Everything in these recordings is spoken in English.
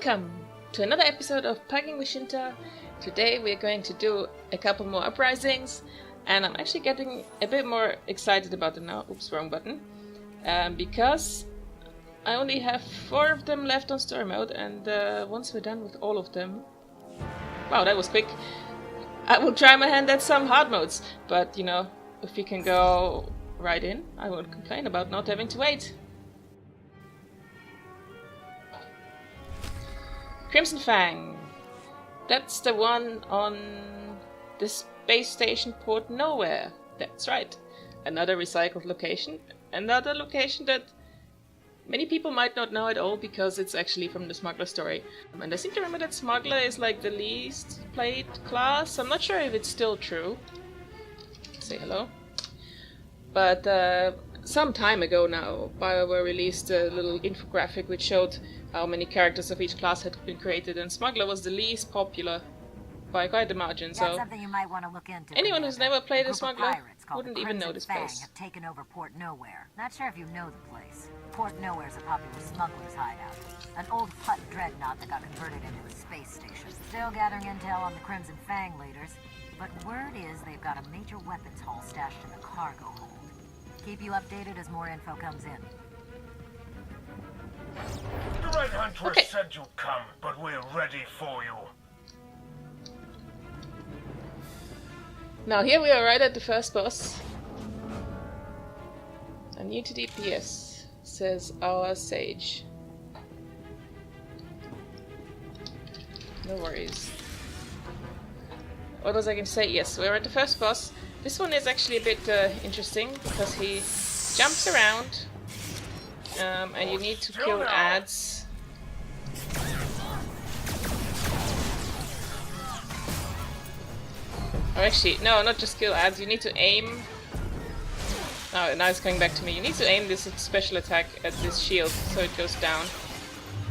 Welcome to another episode of Pugging with Shintar. Today we're going to do a couple more uprisings, and I'm actually getting a bit more excited about them now. Oops, wrong button. Because I only have 4 of them left on story mode, and once we're done with all of them... Wow, that was quick. I will try my hand at some hard modes, but you know, if we can go right in, I won't complain about not having to wait. Crimson Fang. That's the one on the space station Port Nowhere. That's right. Another recycled location. Another location that many people might not know at all because it's actually from the Smuggler story. And I seem to remember that Smuggler is like the least played class. I'm not sure if it's still true. Say hello. But some time ago now, BioWare released a little infographic which showed how many characters of each class had been created, and Smuggler was the least popular by quite a margin. So something you might want to look into. Anyone who's never played a Smuggler wouldn't even know this place. Have taken over Port Nowhere. Not sure if you know the place. Port Nowhere's a popular smuggler's hideout. An old Hutt dreadnought that got converted into a space station. Still gathering intel on the Crimson Fang leaders, but word is they've got a major weapons haul stashed in the cargo hold. Keep you updated as more info comes in. The Red Huntress said you'd come, but we're ready for you. Now here we are right at the first boss. I'm new to DPS, says our sage. No worries. What was I going to say? Yes, we're at the first boss. This one is actually a bit interesting because he jumps around. And you need to kill ads. Or actually, no, not just kill ads, you need to aim. Oh, now it's coming back to me. You need to aim this special attack at this shield so it goes down.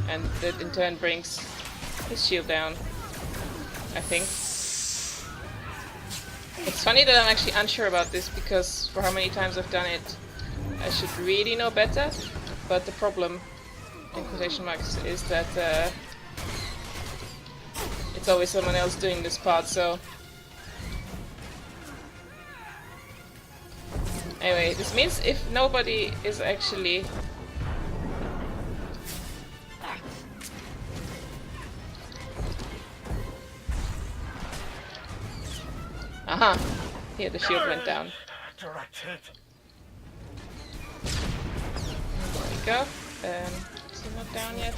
And that in turn brings his shield down, I think. It's funny that I'm actually unsure about this because for how many times I've done it, I should really know better. But the problem, in quotation marks, is that it's always someone else doing this part, so... Anyway, this means if nobody is actually... Aha! Here, the shield went down. Direct hit. Go. Is he not down yet?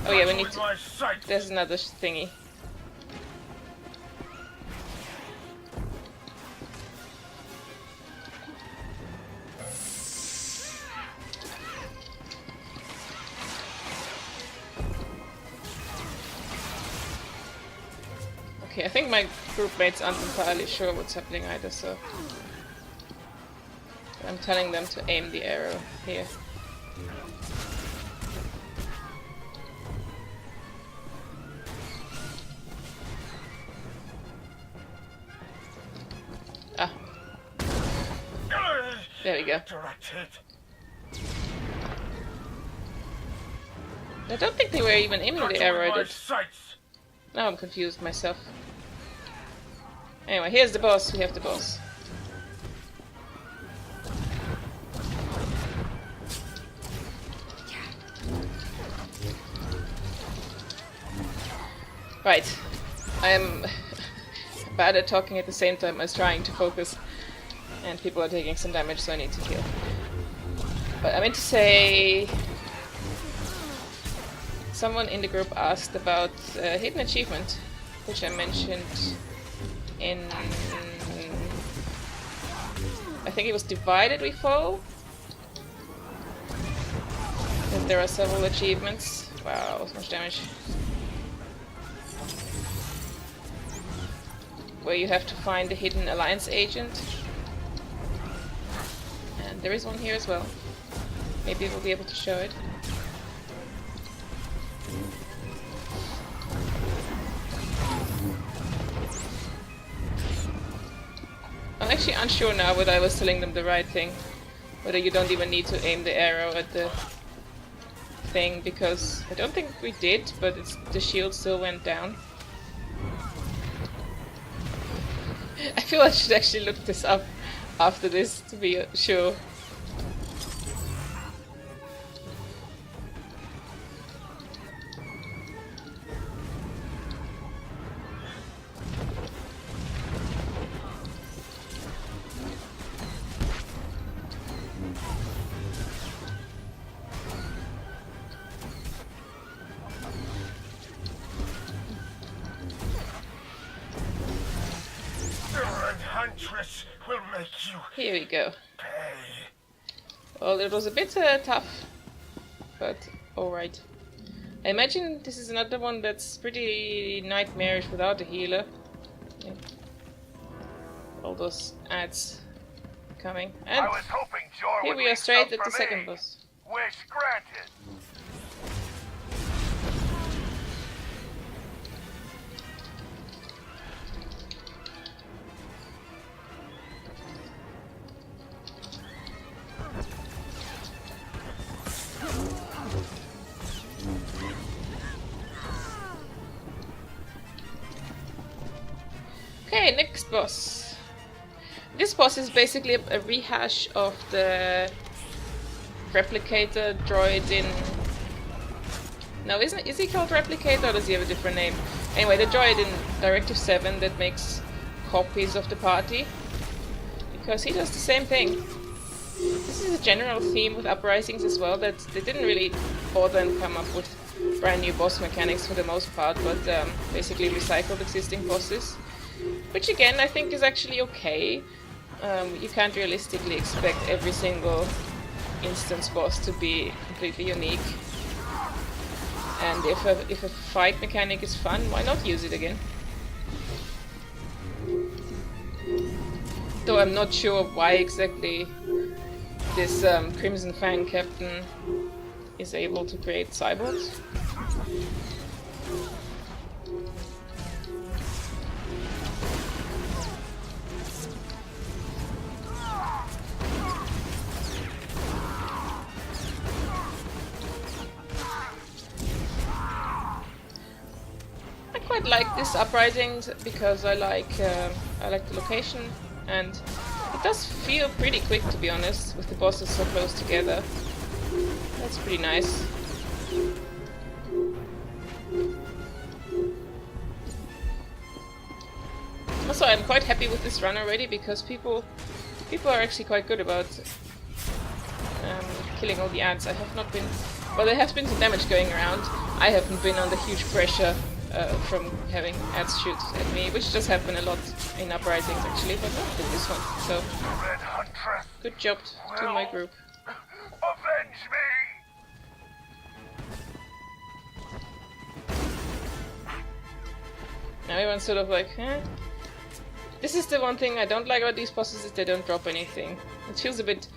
Oh yeah, we need to... There's another thingy. Okay, I think my group mates aren't entirely sure what's happening either, so... I'm telling them to aim the arrow here. Ah. There we go. I don't think they were even aiming the arrow at it. Now I'm confused myself. Anyway, here's the boss. We have the boss. Right. I am bad at talking at the same time as trying to focus. And people are taking some damage, so I need to heal. But I meant to say... Someone in the group asked about a hidden achievement, which I mentioned in... I think it was Divided We Fall? And there are several achievements. Wow, so much damage. Where you have to find the hidden Alliance agent. And there is one here as well. Maybe we'll be able to show it. I'm actually unsure now whether I was telling them the right thing. Whether you don't even need to aim the arrow at the thing because I don't think we did, but the shield still went down. I feel I should actually look this up after this to be sure. Will make you Here we go. pay. Well, it was a bit tough, but alright. I imagine this is another one that's pretty nightmarish without a healer. Yeah. All those ads coming. And I was hoping Jor here would we are leave straight some at the for second me. boss. Wish granted. Okay, next boss. This boss is basically a rehash of the replicator droid in... No, is he called replicator or does he have a different name? Anyway, the droid in Directive 7 that makes copies of the party. Because he does the same thing. This is a general theme with Uprisings as well, that they didn't really bother and come up with brand new boss mechanics for the most part, but basically recycled existing bosses. Which again, I think is actually okay. You can't realistically expect every single instance boss to be completely unique. And if a fight mechanic is fun, why not use it again? Though I'm not sure why exactly this Crimson Fang captain is able to create cyborgs. I quite like this Uprisings because I like the location, and it does feel pretty quick, to be honest, with the bosses so close together. That's pretty nice. Also, I'm quite happy with this run already because people are actually quite good about killing all the ads. I have not been... Well, there has been some damage going around. I haven't been under huge pressure from having ads shoot at me, which does happen a lot in Uprisings actually, but not in this one. So, Red Huntress good job to my group. avenge me. Now everyone's sort of like, eh? This is the one thing I don't like about these bosses, is they don't drop anything. It feels a bit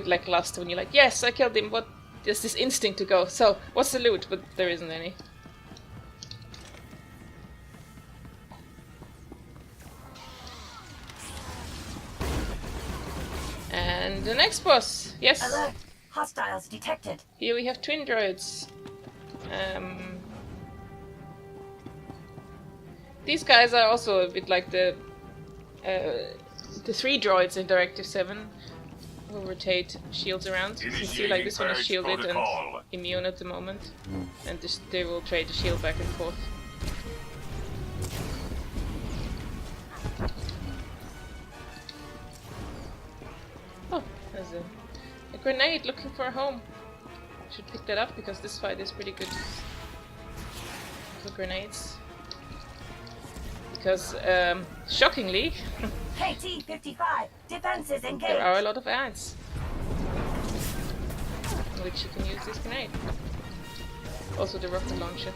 lackluster when you're like, yes, I killed him, what? There's this instinct to go, so, what's the loot? But there isn't any. And the next boss, yes! Alert! Hostiles detected. Here we have twin droids. These guys are also a bit like the 3 droids in Directive 7 who rotate shields around. You can see like this one is shielded and immune at the moment, and they will trade the shield back and forth. Oh, there's a grenade looking for a home. Should pick that up because this fight is pretty good for grenades. Because, shockingly, KT-55, defenses engaged. there are a lot of ads in which you can use this grenade. Also the rocket launcher.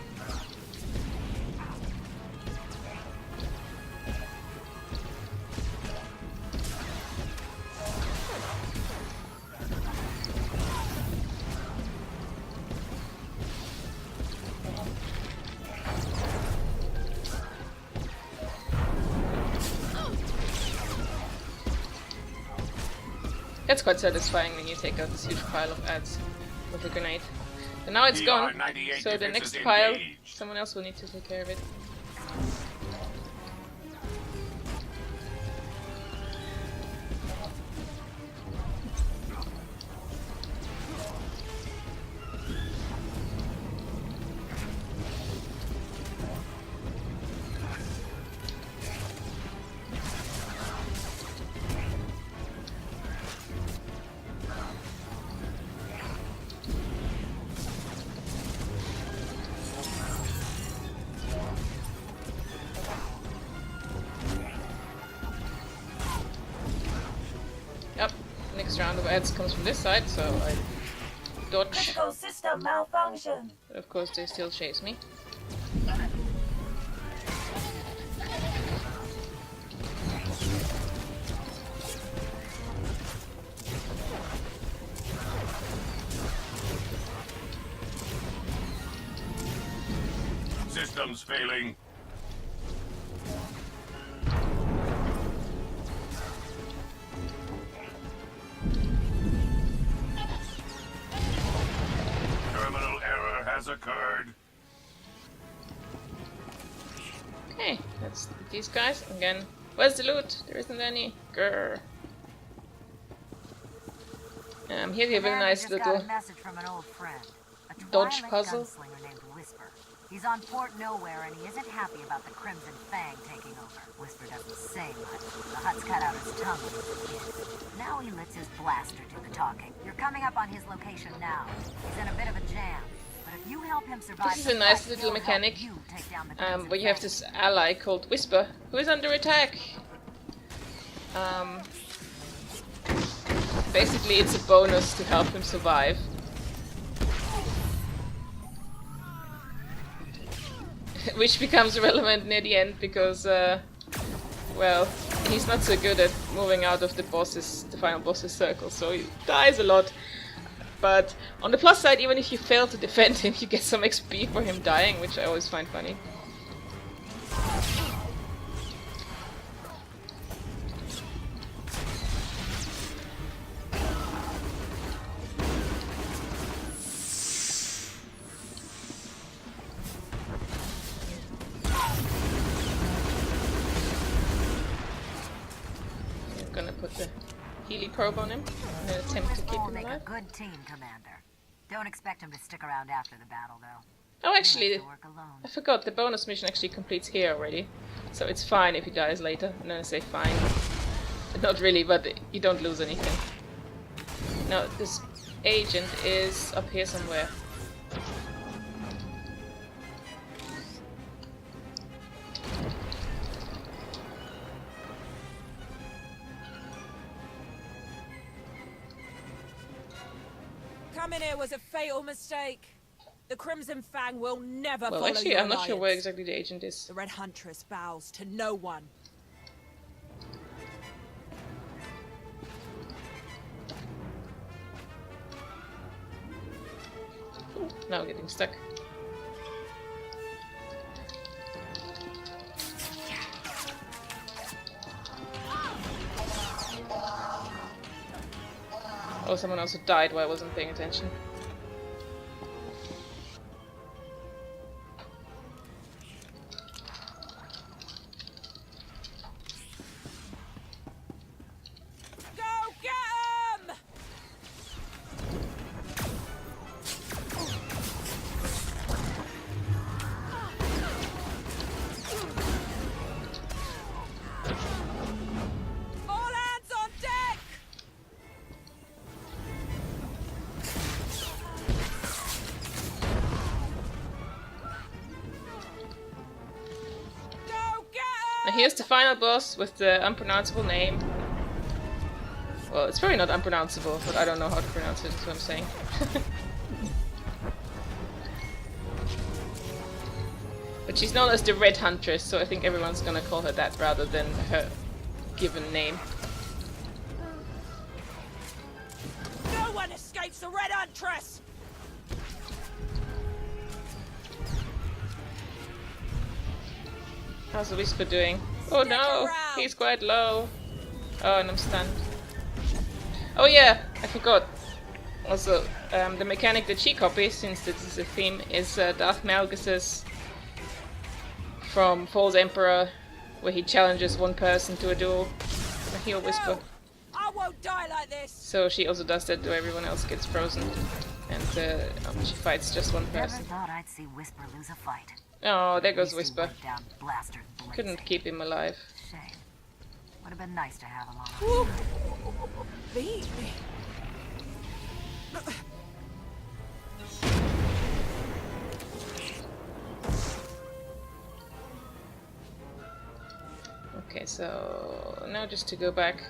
It's quite satisfying when you take out this huge pile of ads with a grenade. And now it's gone. DR-98 So the defenses next pile, engaged. someone else will need to take care of it. Yep, next round of ads comes from this side, so I dodge. Critical system malfunction. But of course they still chase me. Systems failing. Terminal error has occurred. Okay, that's these guys. Again, where's the loot? There isn't any. Grr. Here's a very Commander nice just little got a message from an old friend. A dodge Twilight puzzle. gunslinger named Whisper. He's on Port Nowhere and he isn't happy about the Crimson Fang taking over. Whisper doesn't say much. The Hutt's cut out his tongue when he was a kid. Now he lets his blaster do the talking. You're coming up on his location now. He's in a bit of a jam. But if you help him survive, This is a nice little mechanic, where you have this ally called Whisper, who is under attack. Basically, it's a bonus to help him survive. Which becomes relevant near the end because, well, he's not so good at moving out of the final boss's circle, so he dies a lot. But on the plus side, even if you fail to defend him, you get some XP for him dying, which I always find funny. I'm gonna put the Healy probe on him in an attempt to keep will him make a alive. good team, Commander. Don't expect him to stick around after the battle, though. Oh, He actually, has to work alone. I forgot, the bonus mission actually completes here already. So it's fine if he dies later. And then I say fine. Not really, but you don't lose anything. Now, this agent is up here somewhere. Coming here was a fatal mistake. The Crimson Fang will never Well, follow actually, your I'm not sure where alliance. exactly the agent is. The Red Huntress bows to no one. Ooh, now getting stuck. Oh, someone also died while I wasn't paying attention. Go get 'em! All hands on deck! Go get 'em! Now here's the final boss with the unpronounceable name. Well, it's probably not unpronounceable, but I don't know how to pronounce it, that's what I'm saying. But she's known as the Red Huntress, so I think everyone's gonna call her that rather than her given name. No one escapes the Red Huntress! How's the Whisper doing? Oh no, around. he's quite low. Oh, and I'm stunned. Oh yeah, I forgot. Also, the mechanic that she copies, since this is a theme, is Darth Malgus's from False Emperor, where he challenges one person to a duel. I hear a whisper. I won't die like this. So she also does that to everyone else gets frozen. And she fights just one person. Never thought I'd see Whisper lose a fight. Oh, there goes At least he Whisper. went down Blaster's blazing. Couldn't keep him alive. Shame. Would have been nice to have him on. Beat me. Okay, so now just to go back.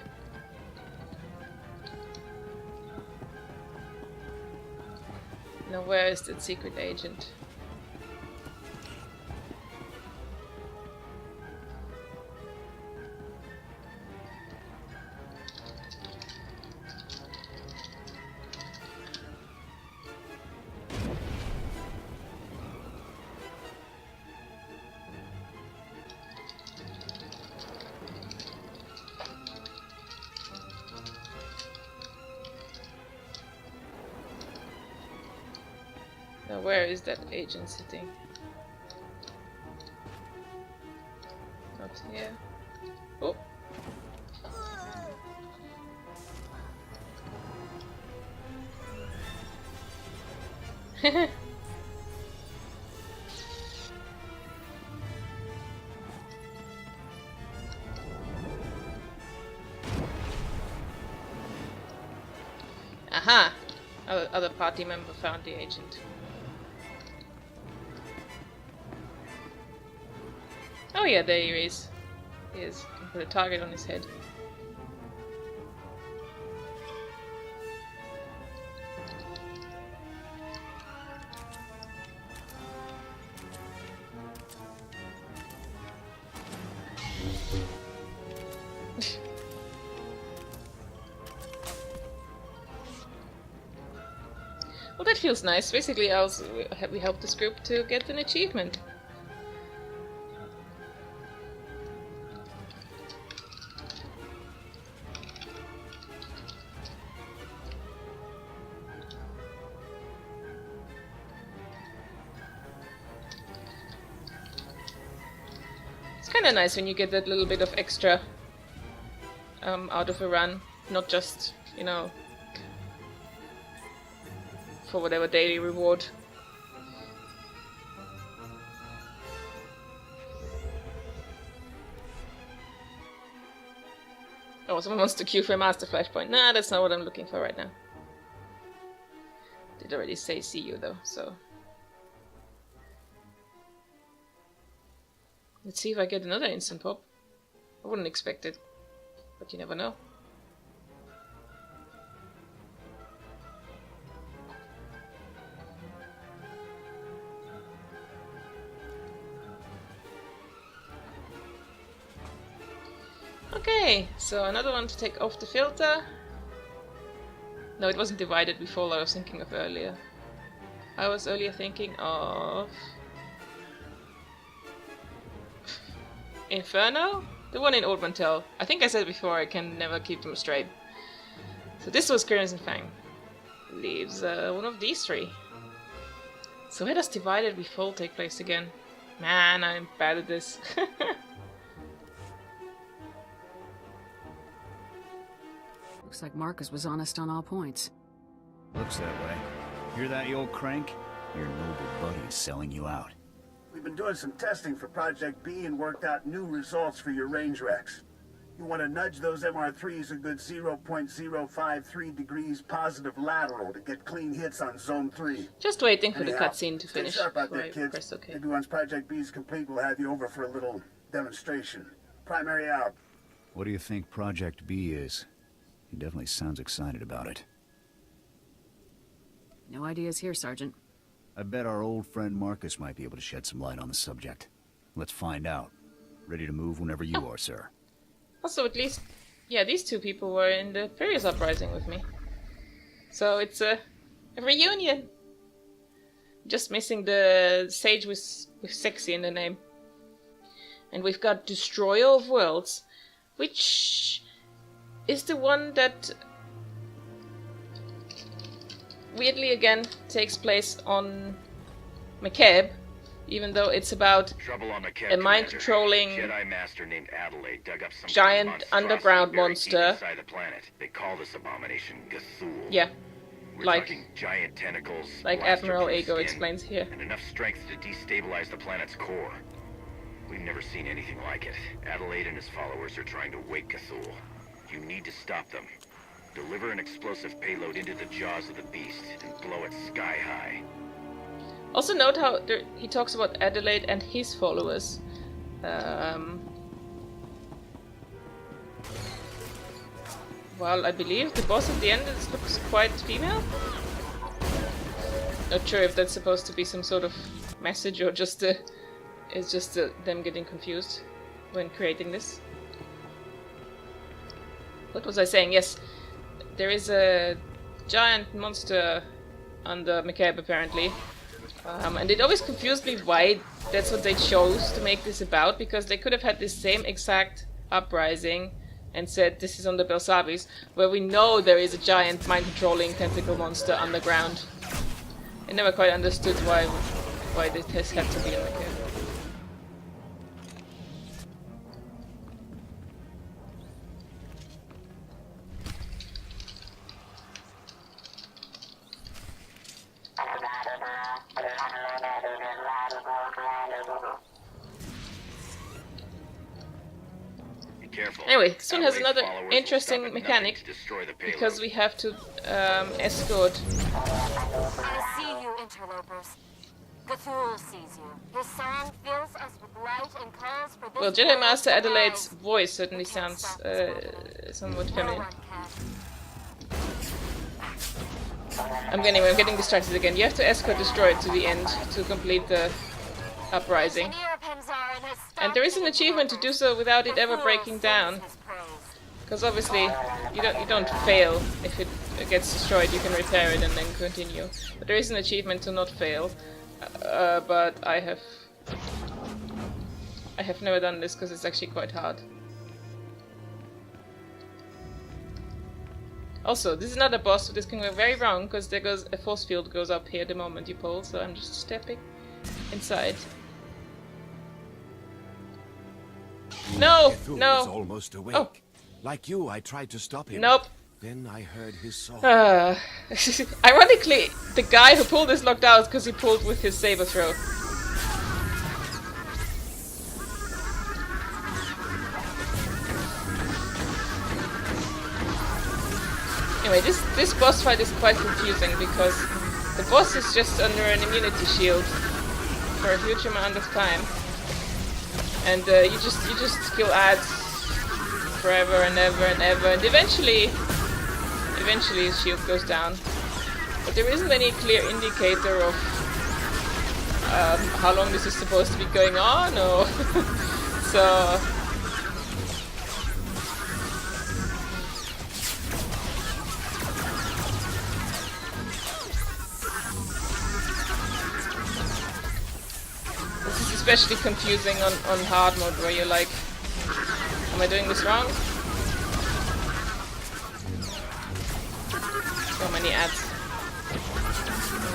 Now where is that secret agent? Now where is that agent sitting? Not here. Oh! Aha! Other party member found the agent. Oh yeah, there he is. He is. Can put a target on his head. Well, that feels nice. Basically, we helped this group to get an achievement. It's kind of nice when you get that little bit of extra out of a run, not just, you know, for whatever daily reward. Oh, someone wants to queue for a master flashpoint. Nah, that's not what I'm looking for right now. Did already say see you though, so. Let's see if I get another instant pop. I wouldn't expect it, but you never know. Okay, so another one to take off the filter. No, it wasn't divided before, I was thinking of earlier. I was earlier thinking of Inferno? The one in Old Mantel. I think I said before I can never keep them straight. So this was Crimson Fang. Leaves one of these three. So where does Divided Before take place again? Man, I'm bad at this. Looks like Marcus was honest on all points. Looks that way. Hear that, you old crank? Your noble buddy is selling you out. We've been doing some testing for Project B and worked out new results for your range Rex. You want to nudge those MR3s a good 0.053 degrees positive lateral to get clean hits on Zone 3. Just waiting for Anyhow, the cutscene to finish. Stay sharp out there, Right, kids. press OK. Maybe once Project B is complete, we'll have you over for a little demonstration. Primary out. What do you think Project B is? He definitely sounds excited about it. No ideas here, Sergeant. I bet our old friend Marcus might be able to shed some light on the subject. Let's find out. Ready to move whenever you are, sir. Also, at least, yeah, these two people were in the previous Uprising with me. So it's a reunion. Just missing the sage with sexy in the name. And we've got Destroyer of Worlds, which is the one that weirdly again takes place on Macabre, even though it's about Trouble on a mind-controlling Jedi master named Adelaide dug up some giant monstrosity underground buried deep monster. inside the planet. They call this abomination Cthulhu. Yeah, We're like talking giant tentacles, like blaster-proof Admiral Ego skin, explains here. and enough strength to destabilize the planet's core. We've never seen anything like it. Adelaide and his followers are trying to wake Cthulhu. You need to stop them. Deliver an explosive payload into the jaws of the beast and blow it sky high. Also note how he talks about Adelaide and his followers. Well, I believe the boss at the end looks quite female. Not sure if that's supposed to be some sort of message or just it's just them getting confused when creating this. What was I saying? Yes, there is a giant monster under Macabre apparently. And it always confused me why that's what they chose to make this about, because they could have had this same exact Uprising and said this is on the Belsavis, where we know there is a giant mind-controlling tentacle monster underground. I never quite understood why this has had to be in Macabre. Anyway, this one has another interesting mechanic, because we have to escort. I see you, interlopers. Cthulhu sees you. His song fills us with light and calls for this. Well, Jedi Master Adelaide's voice certainly sounds somewhat feminine. I'm getting distracted again. You have to escort destroy it to the end to complete the Uprising. And there is an achievement to do so without it ever breaking down. Because obviously you don't fail if it gets destroyed. You can repair it and then continue. But there is an achievement to not fail. But I have never done this because it's actually quite hard. Also, this is not a boss, so this can go very wrong because there goes a force field goes up here the moment you pull. So I'm just stepping inside. No! No! Is almost awake. Oh. Like you, I tried to stop him. Nope. Then I heard his song. Ironically, the guy who pulled is locked out because he pulled with his saber throw. Anyway, this boss fight is quite confusing because the boss is just under an immunity shield for a huge amount of time. And you just kill ads forever and ever and ever, and eventually his shield goes down. But there isn't any clear indicator of how long this is supposed to be going on, or so. This is especially confusing on hard mode, where you're like, am I doing this wrong? So many ads. I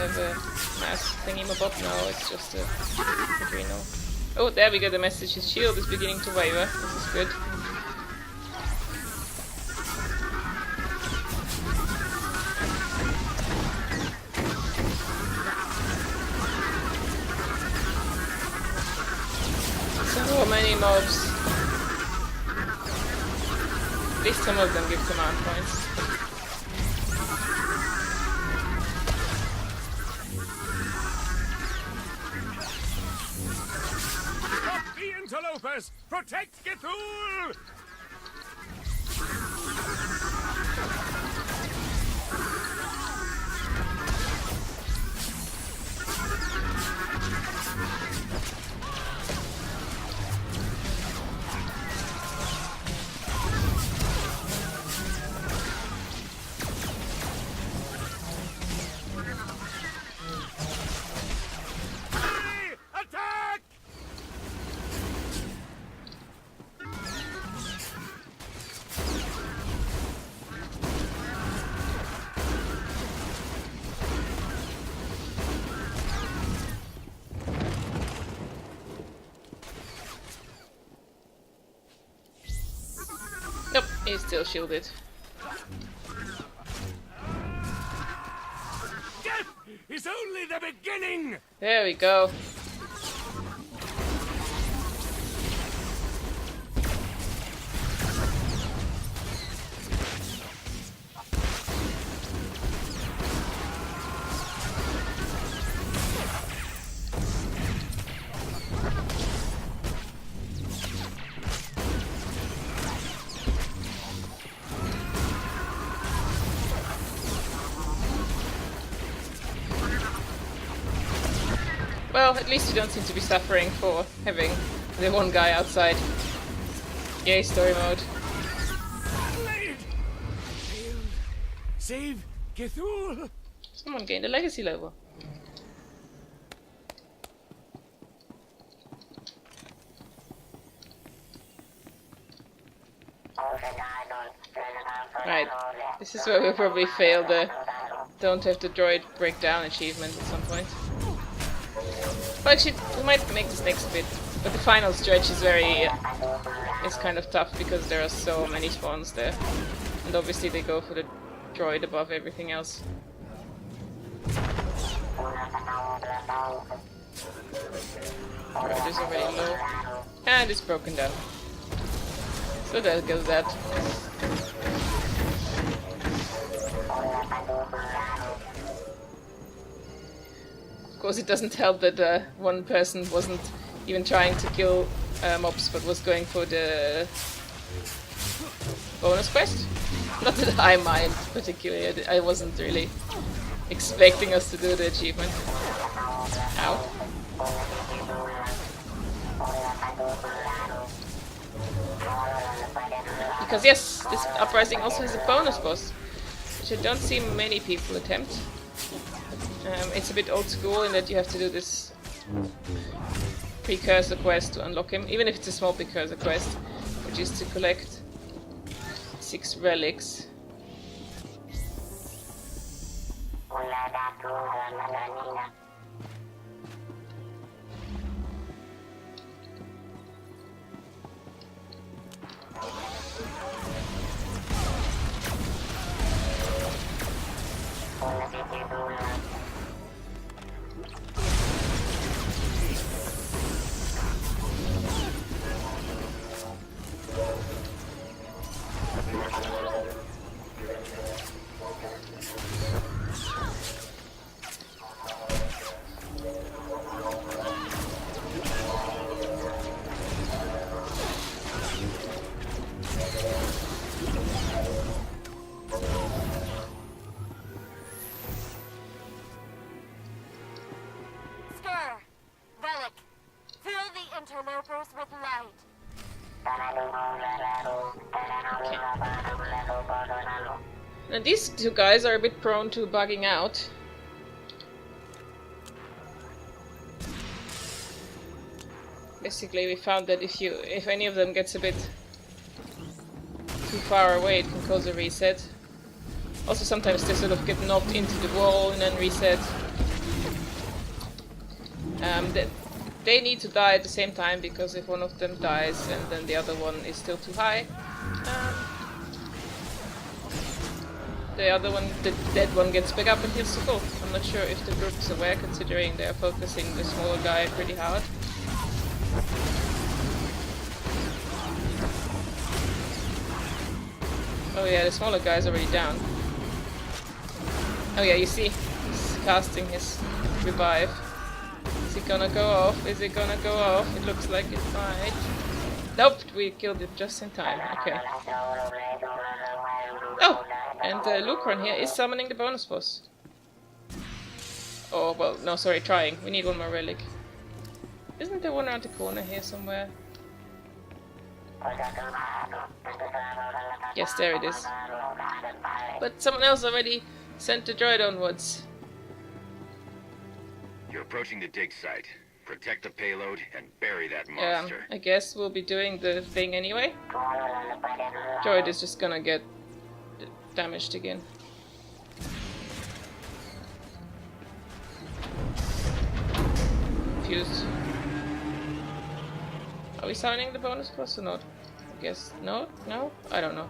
have a mass thingy-mabob? No, it's just a Adreno. Oh, there we go, the message. His shield is beginning to waver. This is good. So many mobs. At least some of them give command points. Stop the interlopers! Protect Cthulhu! He's still shielded. Death is only the beginning! There we go. Well, at least you don't seem to be suffering for having the one guy outside. Yay, story mode. Save Cthulhu! Someone gained a legacy level. Right, this is where we'll probably fail the don't have the droid break down achievement at some point. Well, actually, we might make this next bit, but the final stretch is is kind of tough because there are so many spawns there, and obviously they go for the droid above everything else. Droid is already low, and it's broken down. So there goes that. Of course, it doesn't help that one person wasn't even trying to kill mobs, but was going for the bonus quest. Not that I mind particularly, I wasn't really expecting us to do the achievement. Ow. Because yes, this Uprising also has a bonus boss, which I don't see many people attempt. It's a bit old school in that you have to do this precursor quest to unlock him, even if it's a small precursor quest, which is to collect 6 relics. Interlopers with light. Now these two guys are a bit prone to bugging out. Basically, we found that if any of them gets a bit too far away, it can cause a reset. Also, sometimes they sort of get knocked into the wall and then reset. They need to die at the same time, because if one of them dies and then the other one is still too high, the other one, the dead one, gets back up and heals the full. I'm not sure if the group is aware, considering they are focusing the smaller guy pretty hard. Oh yeah, the smaller guy is already down. Oh yeah, you see, he's casting his revive. Is it gonna go off? Is it gonna go off? It looks like it might. Nope, we killed it just in time. Okay. Oh, and Lucron here is summoning the bonus boss. Oh, well, no, sorry, trying. We need one more relic. Isn't there one around the corner here somewhere? Yes, there it is. But someone else already sent the droid onwards. You're approaching the dig site. Protect the payload and bury that monster. I guess we'll be doing the thing anyway. Droid is just gonna get damaged again. Confused. Are we summoning the bonus boss or not? I guess no? No? I don't know.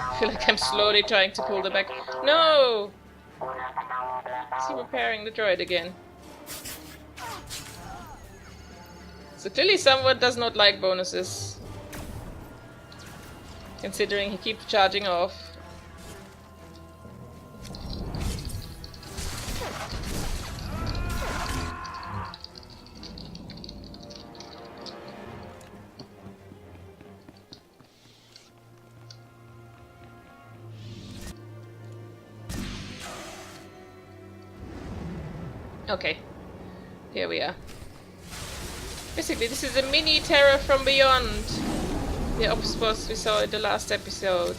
I feel like I'm slowly trying to pull the back. No! Is he repairing the droid again? So clearly someone does not like bonuses. Considering he keeps charging off. Okay, here we are. Basically, this is a mini Terror from Beyond. The Obspos we saw in the last episode.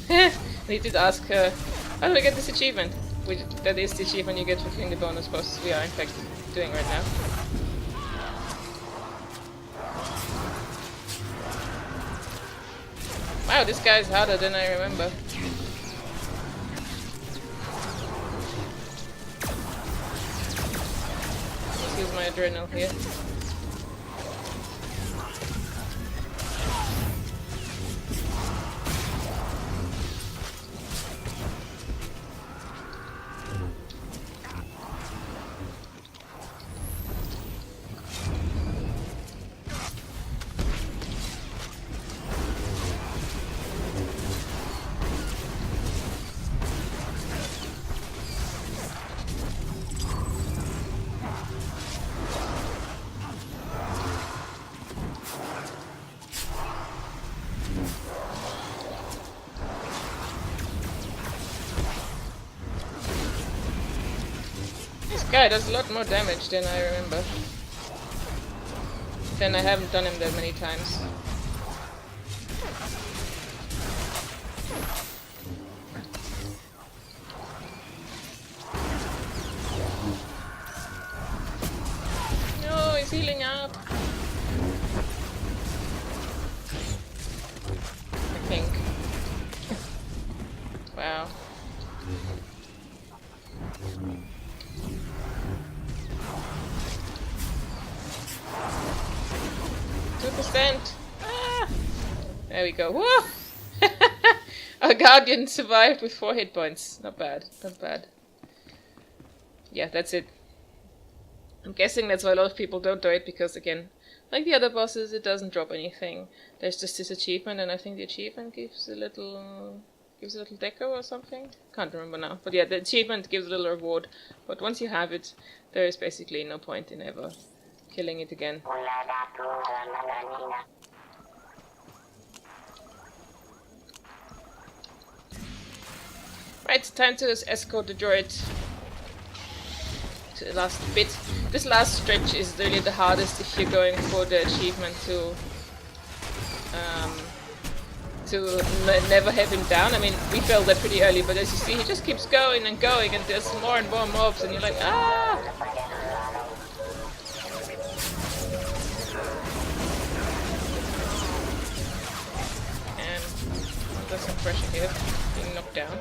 I did ask her, how do I get this achievement? Which, that is the achievement you get for killing the bonus bosses we are in fact doing right now. Wow, this guy is harder than I remember. Let's use my adrenaline here. Guy does a lot more damage than I remember. Then I haven't done him that many times. No, he's healing up. I think. Wow. 2%. Ah! There we go. Woo! Our Guardian survived with 4 hit points. Not bad. Not bad. Yeah, that's it. I'm guessing that's why a lot of people don't do it, because again, like the other bosses, it doesn't drop anything. There's just this achievement, and I think the achievement gives a little deco or something. Can't remember now. But yeah, the achievement gives a little reward. But once you have it, there is basically no point in ever killing it again. Right, time to escort the droid to the last bit. This last stretch is really the hardest if you're going for the achievement to never have him down. I mean, we failed that pretty early, but as you see, he just keeps going and going, and there's more and more mobs, and you're like, ah! And there's some pressure here, being knocked down.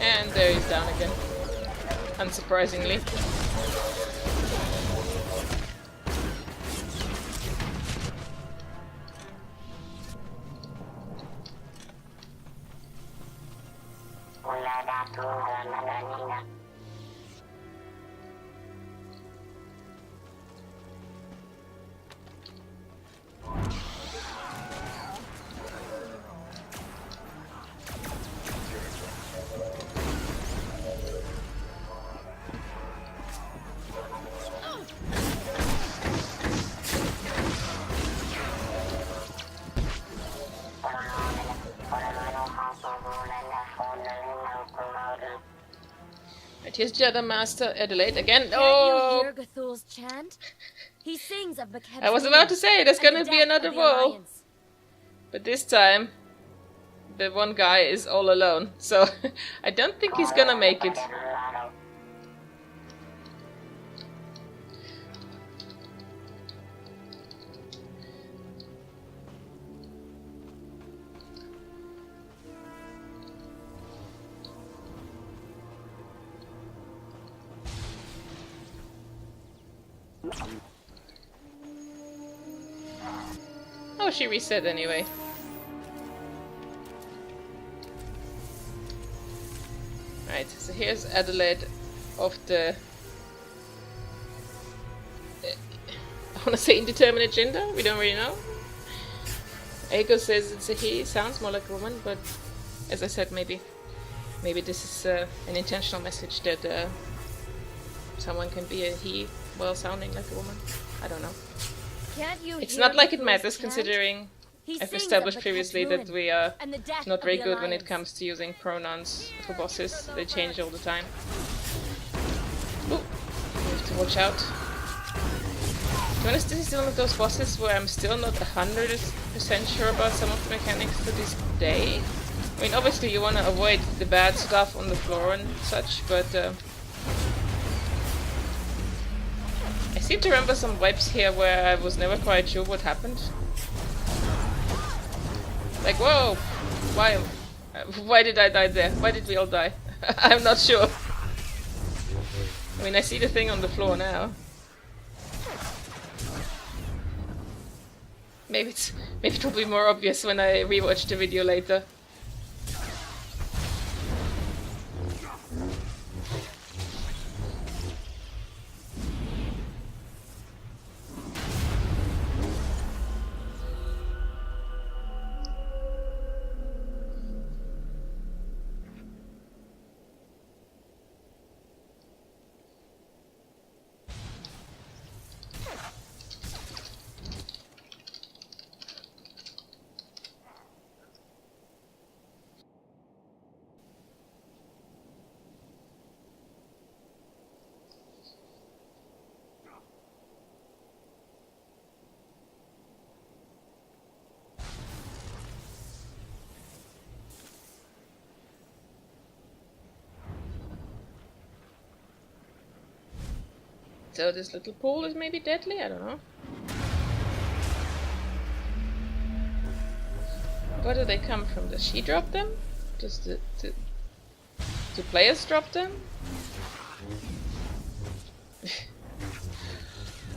And there he's down again. Unsurprisingly. Right, here's Jedi Master Adelaide again. Oh! Can't you hear Cthulhu's chant? He sings of Makeb's I was about to say, there's gonna be another wall. But this time, the one guy is all alone. So, I don't think he's gonna make it. Oh, she reset anyway. Right, so here's Adelaide of the... I wanna say indeterminate gender? We don't really know. Aiko says it's a he, sounds more like a woman, but as I said, maybe this is an intentional message that someone can be a he while sounding like a woman. I don't know. It's not like it matters, considering I've established previously that we are not very good when it comes to using pronouns for bosses. They change all the time. Ooh, we have to watch out. To be honest, this is one of those bosses where I'm still not 100% sure about some of the mechanics to this day. I mean, obviously you want to avoid the bad stuff on the floor and such, but I seem to remember some wipes here where I was never quite sure what happened. Like, whoa! Why did I die there? Why did we all die? I'm not sure. I mean, I see the thing on the floor now. Maybe it will be more obvious when I rewatch the video later. So this little pool is maybe deadly? I don't know. Where do they come from? Does she drop them? Does the players drop them?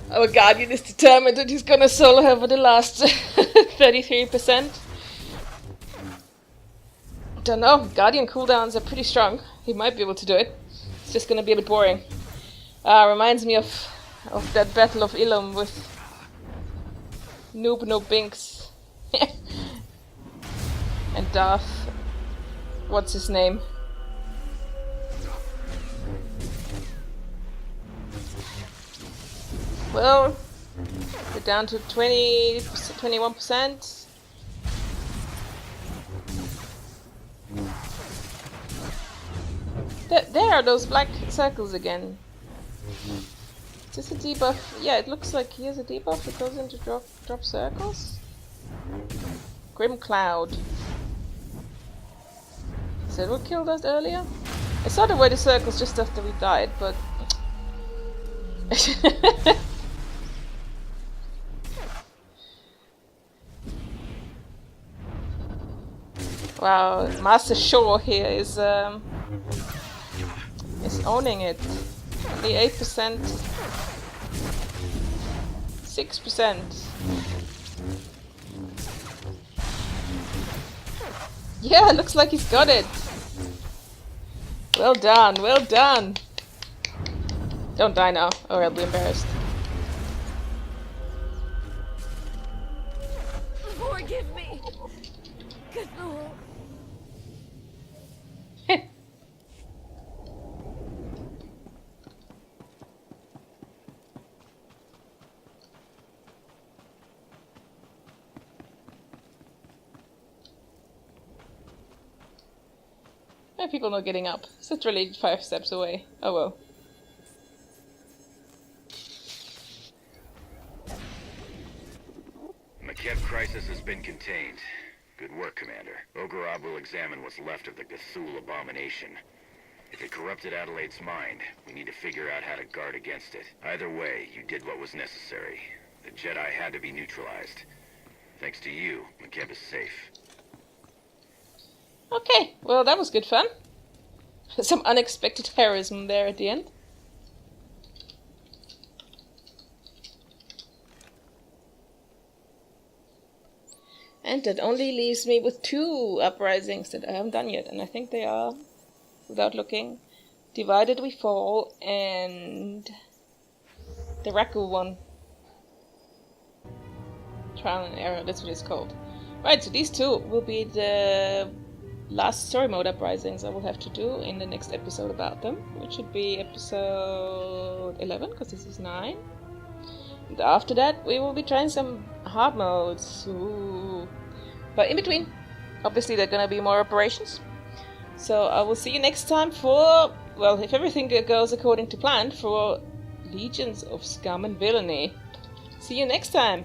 Our Guardian is determined that he's gonna solo her for the last 33%. Don't know, Guardian cooldowns are pretty strong. He might be able to do it. It's just gonna be a bit boring. Reminds me of that Battle of Ilum with Noob No Binks and Darth. What's his name? Well, we're down to 21%. There are those black circles again. Is this a debuff? Yeah, it looks like he has a debuff that goes into drop circles. Grim Cloud. Is that what killed us earlier? I saw there were the circles just after we died, but... Wow, Master Shaw here is is owning it. Only 8%. 6%. Yeah, looks like he's got it. Well done, well done. Don't die now, or I'll be embarrassed. Forgive me, Cthulhu. Why are people not getting up? It's literally 5 steps away. Oh well. Maquette crisis has been contained. Good work, Commander. Ogorab will examine what's left of the Cthulhu abomination. If it corrupted Adelaide's mind, we need to figure out how to guard against it. Either way, you did what was necessary. The Jedi had to be neutralized. Thanks to you, Maquette is safe. Okay, well that was good fun. Some unexpected heroism there at the end. And that only leaves me with 2 uprisings that I haven't done yet, and I think they are, without looking, Divided We Fall and the Raku one. Trial and Error, that's what it's called. Right, so these 2 will be the last story mode uprisings I will have to do in the next episode about them, which should be episode 11, because this is 9. And after that, we will be trying some hard modes. Ooh. But in between, obviously, there are gonna be more operations. So I will see you next time for, well, if everything goes according to plan, for Legions of Scum and Villainy. See you next time!